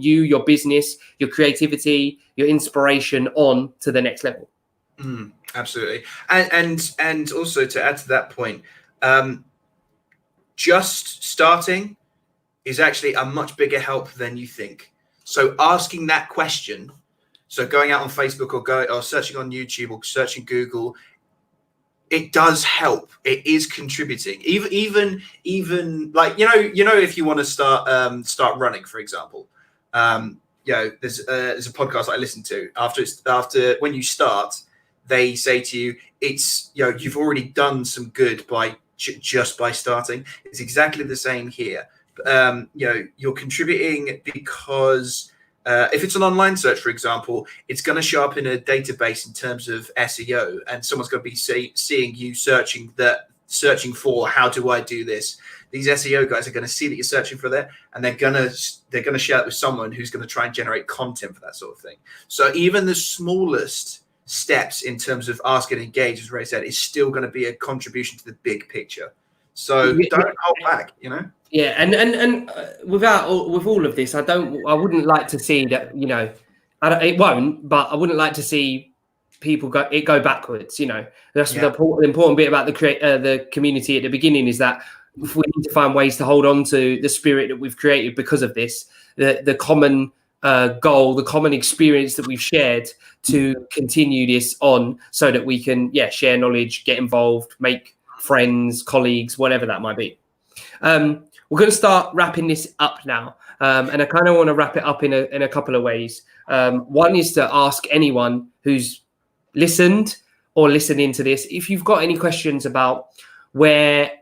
business, your creativity, your inspiration on to the next level. Absolutely. And also to add to that point, just starting is actually a much bigger help than you think. So asking that question, so going out on Facebook or searching on YouTube or searching Google, it does help. It is contributing. Even like, if you want to start running, for example, there's a podcast I listen to after when you start, they say to you, it's you've already done some good by just by starting. It's exactly the same here. You're contributing because if it's an online search, for example, it's going to show up in a database in terms of SEO, and someone's going to be seeing you searching for how do I do this. These SEO guys are going to see that you're searching for that, and they're going to share it with someone who's going to try and generate content for that sort of thing. So even the smallest steps in terms of ask and engage, as Ray said, is still going to be a contribution to the big picture. So don't hold back, Yeah, and with all of this, I wouldn't like to see that, it won't, but I wouldn't like to see people go backwards. That's the important bit about the community at the beginning, is that if we need to find ways to hold on to the spirit that we've created because of this, the common goal, the common experience that we've shared, to continue this on, so that we can share knowledge, get involved, make friends, colleagues, whatever that might be. We're going to start wrapping this up now, and I kind of want to wrap it up in a couple of ways. One is to ask anyone who's listened or listening to this, if you've got any questions about where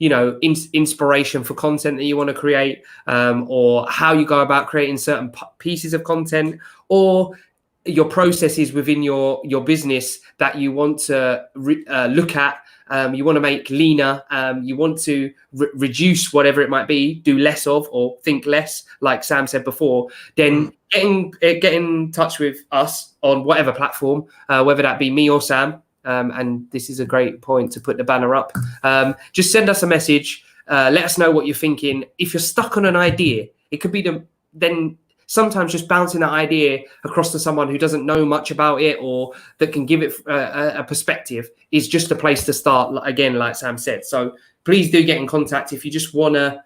inspiration for content that you want to create, or how you go about creating certain pieces of content, or your processes within your business that you want to look at. You want to make leaner, you want to reduce whatever it might be, do less of, or think less, like Sam said before, then get in touch with us on whatever platform, whether that be me or Sam. And this is a great point to put the banner up. Just send us a message. Let us know what you're thinking. If you're stuck on an idea, it could be then sometimes just bouncing that idea across to someone who doesn't know much about it, or that can give it a perspective, is just a place to start, again, like Sam said. So please do get in contact if you just want to,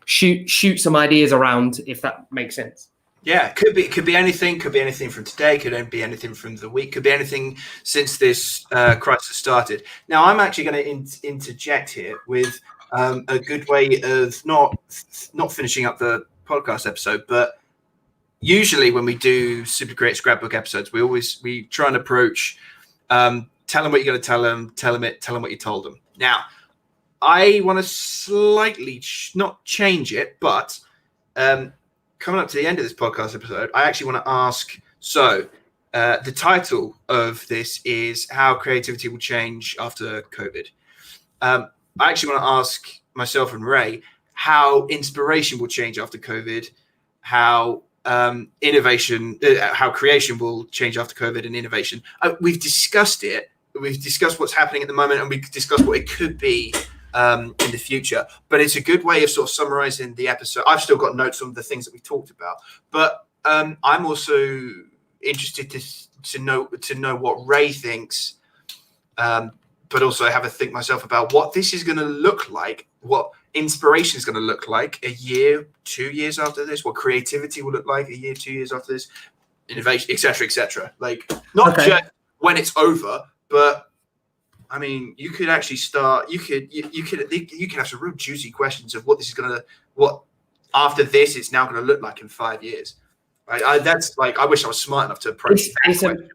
shoot some ideas around, if that makes sense. Yeah, could be anything. Could be anything from today. Could be anything from the week. Could be anything since this crisis started. Now, I'm actually going to interject here with a good way of not finishing up the podcast episode, but usually when we do Super Create Scrapbook episodes, we try and approach, tell them what you're going to tell them what you told them. Now, I want to slightly not change it, but coming up to the end of this podcast episode, I actually want to ask, the title of this is How Creativity Will Change After COVID. I actually want to ask myself and Ray how inspiration will change after COVID, how innovation, how creation will change after COVID, and innovation. We've discussed it. We've discussed what's happening at the moment, and we've discussed what it could be in the future. But it's a good way of sort of summarizing the episode. I've still got notes on the things that we talked about, but I'm also interested to know what Ray thinks, but also have a think myself about what this is going to look like, what inspiration is going to look like a year, 2 years after this, what creativity will look like a year, 2 years after this, innovation, etc. Like, not just when it's over, but I mean, you could actually start. You could have some real juicy questions of what this is what after this it's now going to look like in 5 years. Right? I wish I was smart enough to approach that question.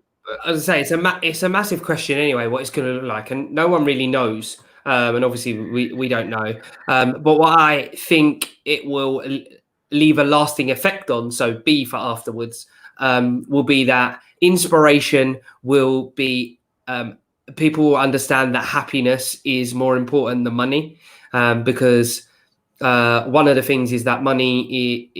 As I say, it's a massive question anyway, what it's going to look like, and no one really knows. And obviously we don't know. But what I think it will leave a lasting effect on, so B for afterwards, will be that inspiration will be, people will understand that happiness is more important than money, because one of the things is that money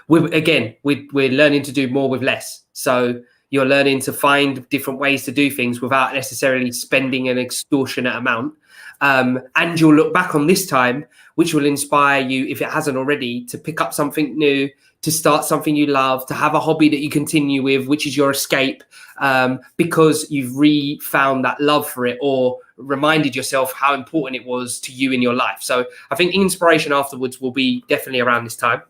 we're learning to do more with less. So you're learning to find different ways to do things without necessarily spending an extortionate amount. And you'll look back on this time, which will inspire you, if it hasn't already, to pick up something new, to start something you love, to have a hobby that you continue with, which is your escape, because you've re-found that love for it, or reminded yourself how important it was to you in your life. So I think inspiration afterwards will be definitely around this time.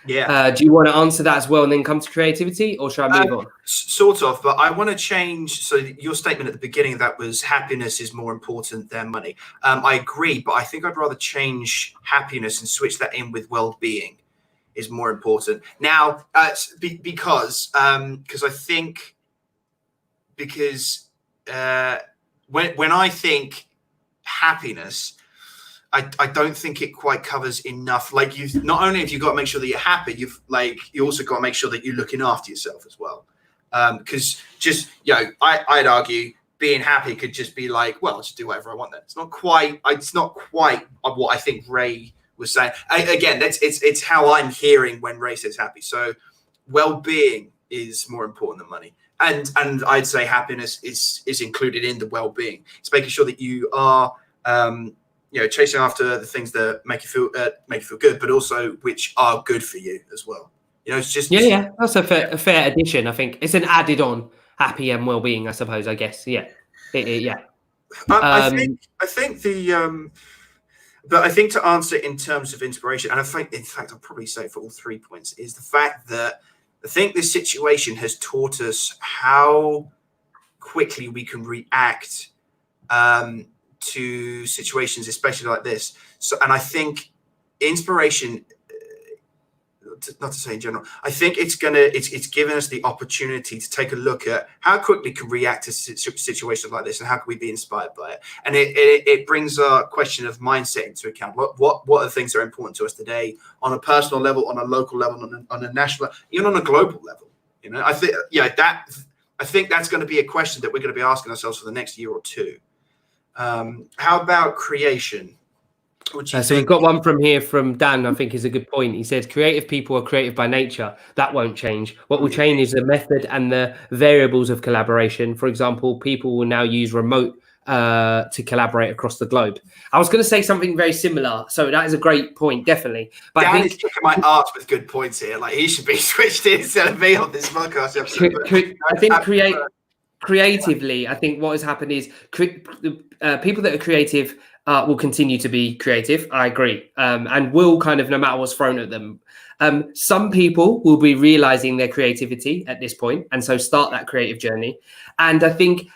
Yeah. Do you want to answer that as well and then come to creativity, or should I move on? Sort of, but I want to change. So your statement at the beginning of that was happiness is more important than money. I agree, but I think I'd rather change happiness and switch that in with well-being. is more important now, because I think when I think happiness, I don't think it quite covers enough. Like, you not only have you got to make sure that you're happy, you also got to make sure that you're looking after yourself as well. Because just, I'd argue being happy could just be like, well, I'll just do whatever I want then. It's not quite what I think Ray was saying. Again, it's how I'm hearing when Ray says happy. So well-being is more important than money. And I'd say happiness is included in the well-being. It's making sure that you are chasing after the things that make you feel good, but also which are good for you as well. It's just that's a fair addition. I think it's an added on happy and well-being, I suppose. I guess I think but I think to answer in terms of inspiration, and I think in fact I'll probably say for all 3 points, is the fact that I think this situation has taught us how quickly we can react to situations, especially like this. So, and I think inspiration, not to say in general, I think it's given us the opportunity to take a look at how quickly can we react to situations like this, and how can we be inspired by it. And it brings a question of mindset into account. What are the things that are important to us today, on a personal level, on a local level, on a national, even on a global level. I think that's going to be a question that we're going to be asking ourselves for the next year or two. How about creation? So we've got one from Dan, I think is a good point. He says, creative people are creative by nature. That won't change. What will change is the method and the variables of collaboration. For example, people will now use remote to collaborate across the globe. I was going to say something very similar. So that is a great point, definitely. But Dan is kicking my arse with good points here. Like, he should be switched in instead of me on this podcast episode. I think creatively, I think what has happened is people that are creative will continue to be creative. I agree. And will kind of, no matter what's thrown at them. Some people will be realizing their creativity at this point, and so start that creative journey. And I think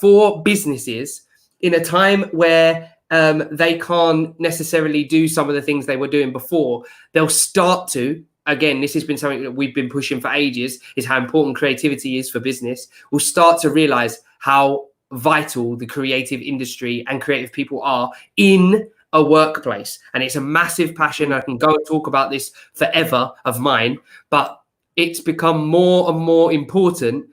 for businesses, in a time where they can't necessarily do some of the things they were doing before, they'll start to, again, this has been something that we've been pushing for ages, is how important creativity is for business. We'll start to realize how vital the creative industry and creative people are in a workplace. And it's a massive passion. I can go and talk about this forever of mine, but it's become more and more important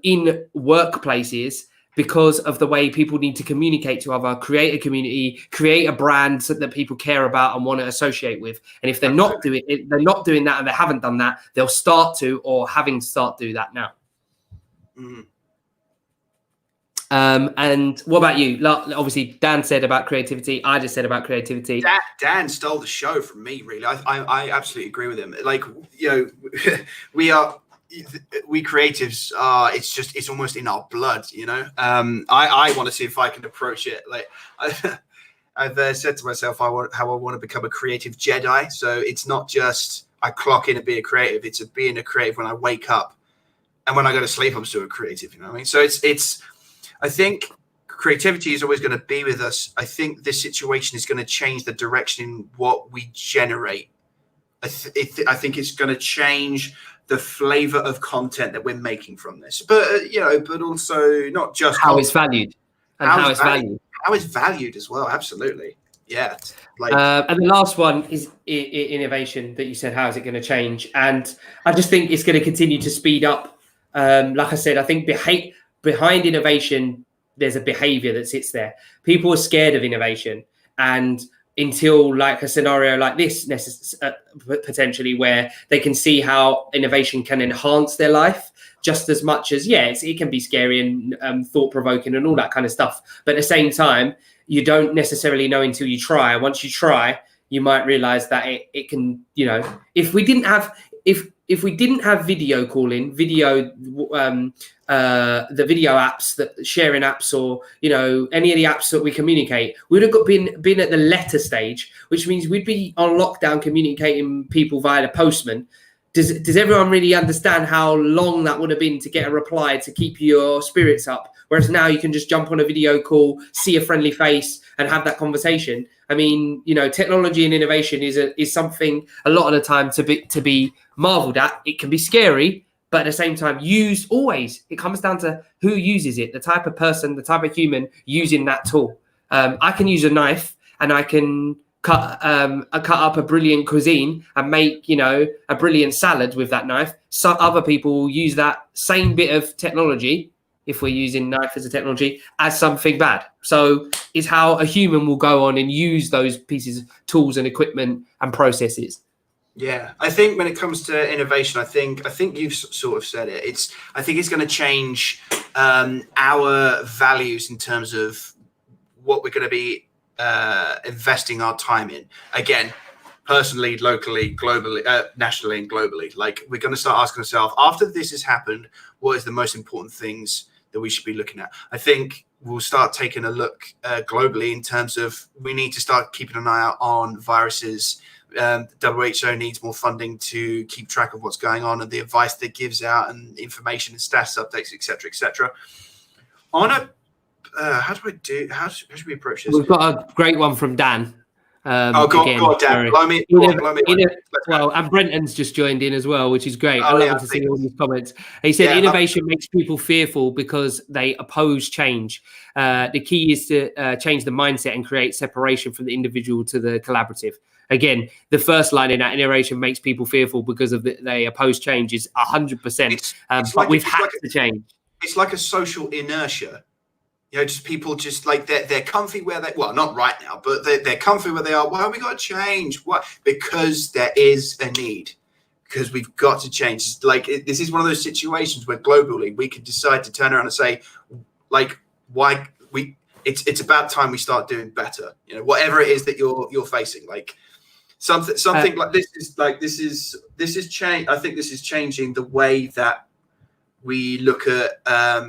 in workplaces because of the way people need to communicate to other, create a community, create a brand that people care about and want to associate with. And if they're not doing it, they're not doing that, and they haven't done that, they'll start to, or having to start do that now. Mm. And what about you? Obviously, Dan said about creativity. I just said about creativity. Dan stole the show from me, really. I absolutely agree with him. Like, we creatives are, it's almost in our blood, I want to see if I can approach it. Like, I've said to myself, how I want to become a creative Jedi. So it's not just I clock in and be a creative. It's being a creative when I wake up, and when I go to sleep, I'm still a creative. You know what I mean? So it's. I think creativity is always going to be with us. I think this situation is going to change the direction in what we generate. I think it's going to change the flavor of content that we're making from this. But but also not just how it's valued, and how it's valued. How it's valued as well. Absolutely, yeah. And the last one is innovation that you said. How is it going to change? And I just think it's going to continue to speed up. Like I said, I think behind innovation, there's a behavior that sits there. People are scared of innovation, and until like a scenario like this, potentially, where they can see how innovation can enhance their life just as much as, it can be scary and thought-provoking and all that kind of stuff. But at the same time, you don't necessarily know until you try. Once you try, you might realize that it can, if we didn't have video calling, the video apps, that sharing apps, or any of the apps that we communicate, we would have been at the letter stage, which means we'd be on lockdown communicating people via the postman. Does everyone really understand how long that would have been to get a reply to keep your spirits up? Whereas now you can just jump on a video call, see a friendly face, and have that conversation. I mean, technology and innovation is something a lot of the time to be marveled at. It can be scary, but at the same time, used always. It comes down to who uses it, the type of person, the type of human using that tool. I can use a knife and I can cut up a brilliant cuisine and make, a brilliant salad with that knife. Some other people will use that same bit of technology, if we're using knife as a technology, as something bad. So it's how a human will go on and use those pieces, tools and equipment and processes. Yeah, I think when it comes to innovation, I think you've sort of said it. I think it's going to change our values in terms of what we're going to be investing our time in. Again, personally, locally, globally, nationally, and globally. Like, we're going to start asking ourselves, after this has happened, what is the most important things that we should be looking at? I think we'll start taking a look globally in terms of we need to start keeping an eye out on viruses. WHO needs more funding to keep track of what's going on and the advice that gives out and information and status updates, etc. On a how should we approach this? We've got a great one from Dan. Go on, Dan. Well, and Brenton's just joined in as well, which is great. I love to see all these comments. He said innovation makes people fearful because they oppose change. The key is to change the mindset and create separation from the individual to the collaborative. Again, the first line in that, innovation makes people fearful because they oppose change, is 100%. But we've had to change. It's like a social inertia. Just people just like they're comfy where they, well, not right now, but they're comfy where they are. Why have we got to change? What? Because there is a need. Because we've got to change. This is one of those situations where globally we could decide to turn around and say, it's about time we start doing better. Whatever it is that you're facing, like something like this is change. I think this is changing the way that we look at our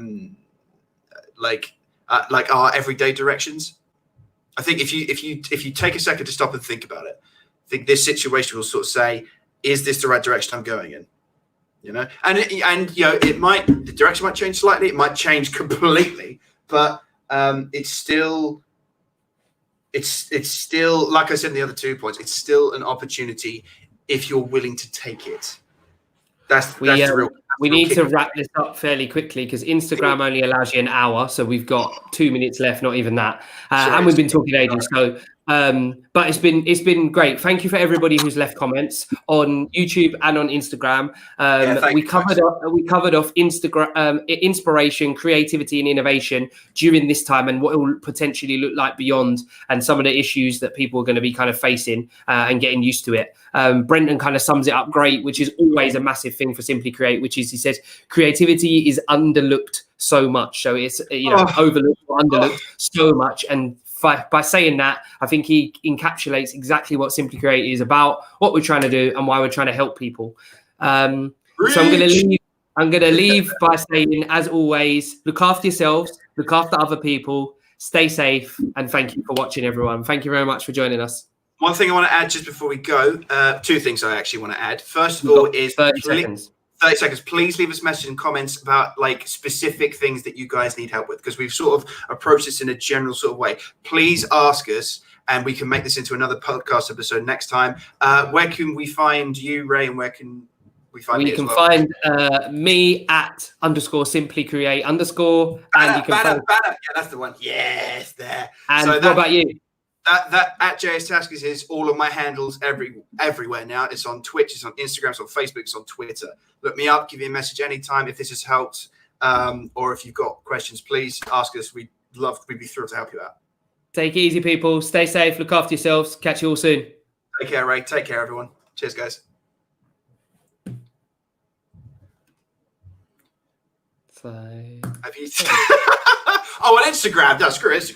everyday directions. I think if you take a second to stop and think about it, I think this situation will sort of say, is this the right direction I'm going in? The direction might change slightly, it might change completely, but it's still like I said in the other 2 points, it's still an opportunity if you're willing to take it. That's the real. We need to wrap this up fairly quickly because Instagram only allows you an hour, so we've got 2 minutes left, not even that, and we've been talking ages. So, but it's been great. Thank you for everybody who's left comments on YouTube and on Instagram. We covered off Instagram, inspiration, creativity, and innovation during this time, and what it will potentially look like beyond, and some of the issues that people are going to be kind of facing and getting used to it. Brenton kind of sums it up great, which is always a massive thing for Simply Create, which is, he says, creativity is underlooked so much. So it's overlooked or underlooked so much. And by saying that, I think he encapsulates exactly what Simply Create is about, what we're trying to do, and why we're trying to help people. So I'm going to leave by saying, as always, look after yourselves, look after other people, stay safe, and thank you for watching, everyone. Thank you very much for joining us. One thing I want to add just before we go, 2 things I actually want to add. First of all is 30 seconds. 30 seconds. Please leave us messages and comments about specific things that you guys need help with, because we've sort of approached this in a general sort of way. Please ask us, and we can make this into another podcast episode next time. Where can we find you, Ray, and where can we find me as well? You can find me at _Simply Create _ and you can banner. Yeah, that's the one. Yes, there. And what about you? That at JS Taskis is all of my handles everywhere now. It's on Twitch, it's on Instagram, it's on Facebook, it's on Twitter. Look me up, give me a message anytime if this has helped, or if you've got questions, please ask us. We'd be thrilled to help you out. Take it easy, people. Stay safe. Look after yourselves. Catch you all soon. Take care, Ray. Take care, everyone. Cheers, guys. So... Have you? Oh, on Instagram. No, screw Instagram.